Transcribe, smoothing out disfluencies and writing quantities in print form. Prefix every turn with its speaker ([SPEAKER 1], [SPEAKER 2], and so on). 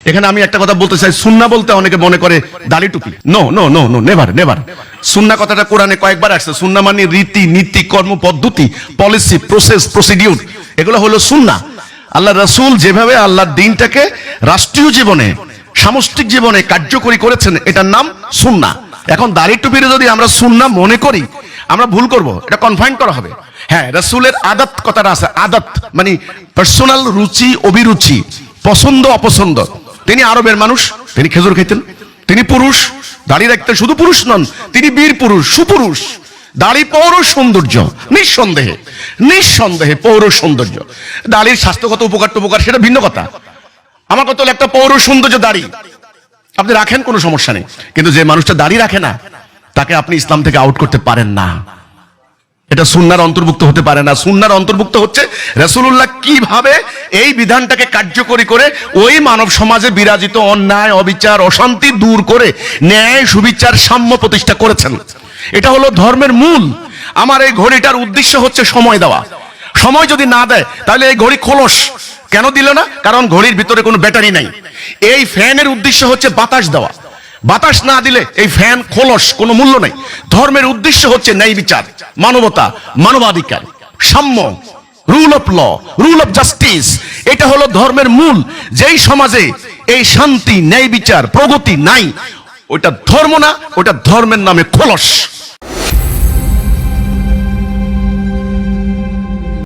[SPEAKER 1] এখানে আমি একটা কথা বলতে চাই, সুন্নাহ বলতে অনেকে মনে করে দাড়ি টুপি। No no no no, never never. সুন্নাহ কথাটা কোরআনে কয়েকবার আসছে। সুন্নাহ মানে রীতি নীতি, কর্ম পদ্ধতি, পলিসি, প্রসেস, প্রসিডিউর, এগুলো হলো সুন্নাহ। আল্লাহ রাসূল যেভাবে আল্লাহর দ্বীনটাকে রাষ্ট্রীয় জীবনে, সামষ্টিক জীবনে কার্যকরী করেছেন, এটার নাম সুন্নাহ। এখন দাড়ি টুপির যদি আমরা সুন্নাহ মনে করি, আমরা ভুল করব, এটা কনফাইন করা হবে। হ্যাঁ, রাসূলের আদত কথাটা আছে। আদত মানে পার্সোনাল রুচি, অভিরুচি, পছন্দ অপছন্দ। তিনি আরবের মানুষ, তিনি খেজুর খেতেন, তিনি পুরুষ, দাড়ি রাখতেন। শুধু পুরুষ নন, তিনি বীর পুরুষ, সুপুরুষ। দাড়ি পৌর সৌন্দর্য, নিঃসন্দেহে নিঃসন্দেহে পৌর সৌন্দর্য। দাড়ির স্বাস্থ্যগত উপকার টুপকার সেটা ভিন্ন কথা। আমার কথা হলো একটা পৌর সৌন্দর্য দাড়ি আপনি রাখেন, কোনো সমস্যা নেই। কিন্তু যে মানুষটা দাড়ি রাখে না, তাকে আপনি ইসলাম থেকে আউট করতে পারেন না। এটা সুন্নাহর অন্তর্ভুক্ত হতে পারে না। সুন্নাহর অন্তর্ভুক্ত হচ্ছে রাসূলুল্লাহ কিভাবে এই বিধানটাকে কার্যকরী করে ওই মানব সমাজে বিরাজিত অন্যায়, অবিচার, অশান্তি দূর করে ন্যায়, সুবিচার, সাম্য প্রতিষ্ঠা করেছেন। এটা হলো ধর্মের মূল। আমার এই ঘড়িটার উদ্দেশ্য হচ্ছে সময় দেওয়া। সময় যদি না দেয়, তাহলে এই ঘড়ি খোলস। কেন দিল না? কারণ ঘড়ির ভিতরে কোনো ব্যাটারি নাই। এই ফ্যানের উদ্দেশ্য হচ্ছে বাতাস দেওয়া। বাতাস না দিলে এই ফ্যান খোলস, কোনো মূল্য নেই। ধর্মের উদ্দেশ্য হচ্ছে ন্যায় বিচার, মানবতা, মানবাধিকার, সাম্য, rule of law, rule of justice. এটা হলো ধর্মের মূল। যেই সমাজে এই শান্তি, ন্যায় বিচার, প্রগতি নাই, ওইটা ধর্ম না, ওইটা ধর্মের নামে খোলস।